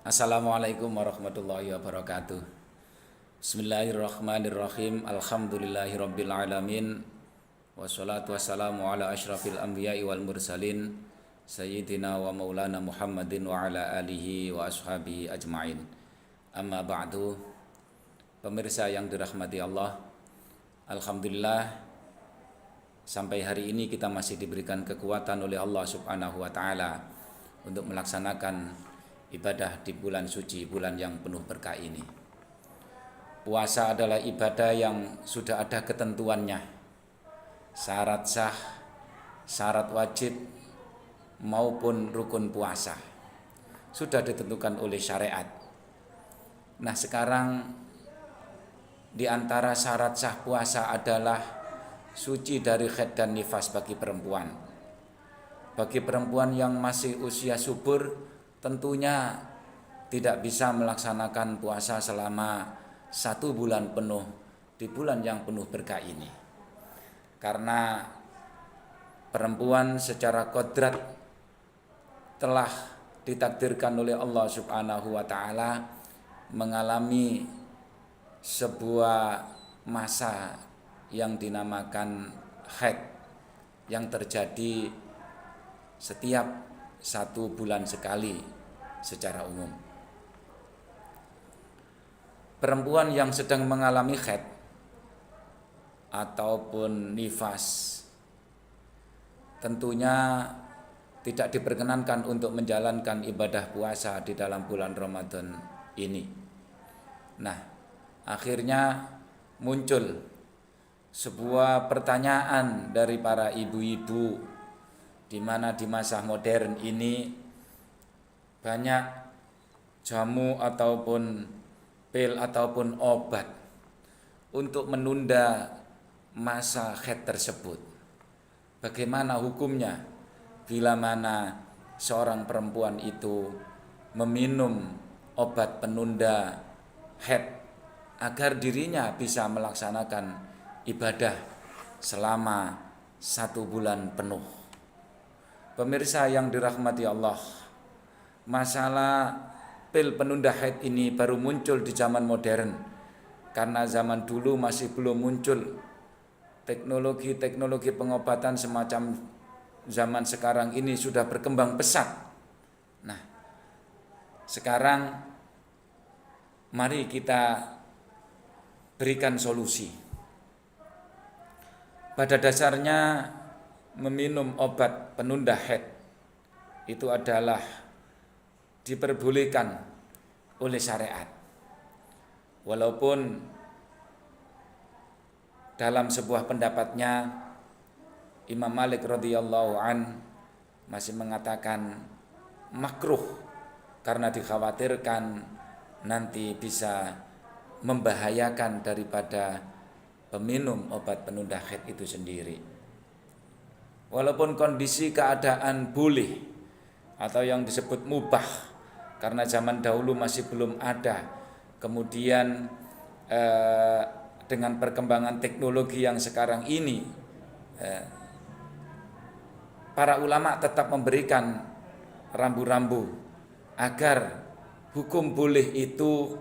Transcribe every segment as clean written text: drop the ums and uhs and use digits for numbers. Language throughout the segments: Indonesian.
Assalamualaikum warahmatullahi wabarakatuh. Bismillahirrahmanirrahim. Alhamdulillahirabbil alamin. Wassalatu wassalamu ala asyrafil anbiya'i wal mursalin sayyidina wa maulana Muhammadin wa ala alihi wa ashabihi ajmain. Amma ba'du. Pemirsa yang dirahmati Allah, alhamdulillah sampai hari ini kita masih diberikan kekuatan oleh Allah Subhanahu wa taala untuk melaksanakan ibadah di bulan suci, bulan yang penuh berkah ini. Puasa adalah ibadah yang sudah ada ketentuannya, syarat sah, syarat wajib maupun rukun puasa sudah ditentukan oleh syariat. Nah, sekarang di antara syarat sah puasa adalah suci dari haid dan nifas bagi perempuan. Bagi perempuan yang masih usia subur tentunya tidak bisa melaksanakan puasa selama 1 bulan penuh di bulan yang penuh berkah ini. Karena perempuan secara kodrat telah ditakdirkan oleh Allah Subhanahu wa taala mengalami sebuah masa yang dinamakan haid yang terjadi setiap 1 bulan sekali secara umum. Perempuan yang sedang mengalami haid ataupun nifas tentunya tidak diperkenankan untuk menjalankan ibadah puasa di dalam bulan Ramadan ini. Nah, akhirnya muncul sebuah pertanyaan dari para ibu-ibu, di mana di masa modern ini banyak jamu ataupun pil ataupun obat untuk menunda masa haid tersebut. Bagaimana hukumnya bila mana seorang perempuan itu meminum obat penunda haid agar dirinya bisa melaksanakan ibadah selama 1 bulan penuh. Pemirsa yang dirahmati Allah, masalah pil penunda haid ini baru muncul di zaman modern. Karena zaman dulu masih belum muncul teknologi pengobatan semacam zaman sekarang ini sudah berkembang pesat. Nah, sekarang mari kita berikan solusi. Pada dasarnya meminum obat penunda haid itu adalah diperbolehkan oleh syariat. Walaupun dalam sebuah pendapatnya Imam Malik radhiyallahu an masih mengatakan makruh karena dikhawatirkan nanti bisa membahayakan daripada peminum obat penunda haid itu sendiri. Walaupun kondisi keadaan boleh atau yang disebut mubah, karena zaman dahulu masih belum ada. Kemudian dengan perkembangan teknologi yang sekarang ini, para ulama tetap memberikan rambu-rambu agar hukum boleh itu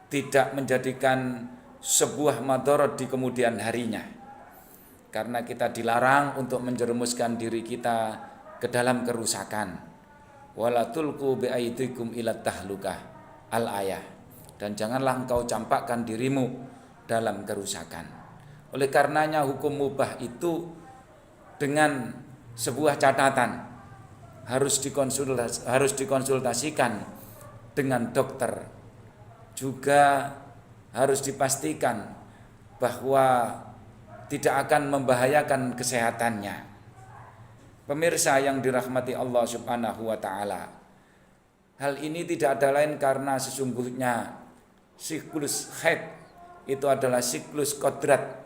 tidak menjadikan sebuah madarat di kemudian harinya. Karena kita dilarang untuk menjerumuskan diri kita ke dalam kerusakan. Wala tulqu biaidikum ila tahlukah al-ayah. Dan janganlah engkau campakkan dirimu dalam kerusakan. Oleh karenanya hukum mubah itu dengan sebuah catatan harus dikonsultasikan dengan dokter. Juga harus dipastikan bahwa tidak akan membahayakan kesehatannya. Pemirsa yang dirahmati Allah Subhanahu wa taala, Hal ini tidak ada lain karena sesungguhnya siklus haid itu adalah siklus kodrat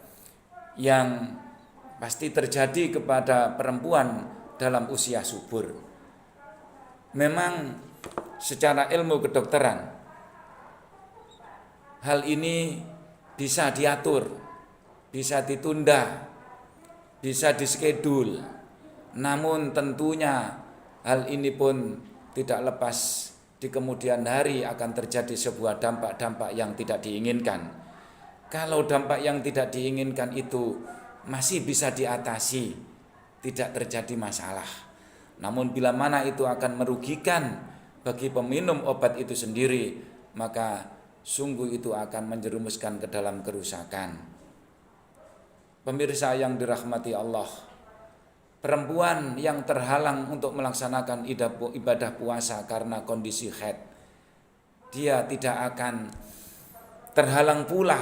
yang pasti terjadi kepada perempuan dalam usia subur. Memang secara ilmu kedokteran hal ini bisa diatur, bisa ditunda, bisa diskedul. Namun tentunya hal ini pun tidak lepas di kemudian hari akan terjadi sebuah dampak-dampak yang tidak diinginkan. Kalau dampak yang tidak diinginkan itu masih bisa diatasi, tidak terjadi masalah. Namun bila mana itu akan merugikan bagi peminum obat itu sendiri, maka sungguh itu akan menjerumuskan ke dalam kerusakan. Pemirsa yang dirahmati Allah, perempuan yang terhalang untuk melaksanakan ibadah puasa karena kondisi haid, dia tidak akan terhalang pula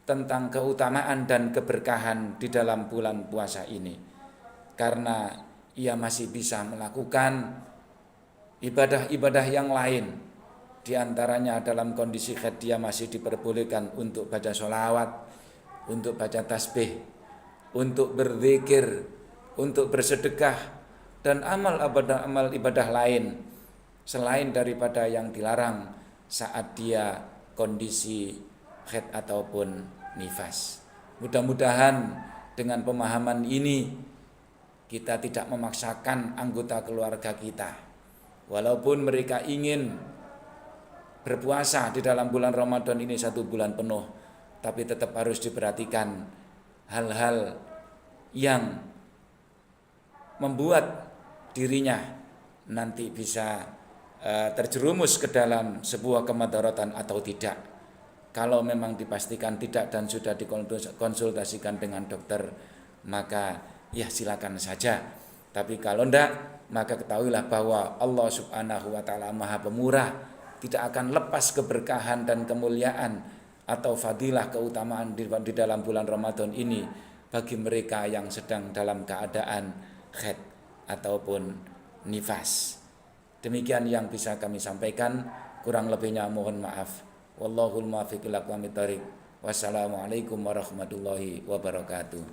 tentang keutamaan dan keberkahan di dalam bulan puasa ini, karena ia masih bisa melakukan ibadah-ibadah yang lain. Di antaranya dalam kondisi haid dia masih diperbolehkan untuk baca sholawat, untuk baca tasbih, untuk berzikir, untuk bersedekah, dan amal ibadah lain selain daripada yang dilarang saat dia kondisi haid ataupun nifas. Mudah-mudahan dengan pemahaman ini kita tidak memaksakan anggota keluarga kita, walaupun mereka ingin berpuasa di dalam bulan Ramadan ini 1 bulan penuh, tapi tetap harus diperhatikan hal-hal yang membuat dirinya nanti bisa terjerumus ke dalam sebuah kemudaratan atau tidak. Kalau memang dipastikan tidak dan sudah dikonsultasikan dengan dokter, maka ya silakan saja. Tapi kalau tidak, maka ketahuilah bahwa Allah Subhanahu wa taala Maha Pemurah, tidak akan lepas keberkahan dan kemuliaan atau fadilah keutamaan di dalam bulan Ramadan ini bagi mereka yang sedang dalam keadaan haid ataupun nifas. Demikian yang bisa kami sampaikan, kurang lebihnya mohon maaf. Wallahul muwaffiq ila aqwamit thoriq. Wassalamualaikum warahmatullahi wabarakatuh.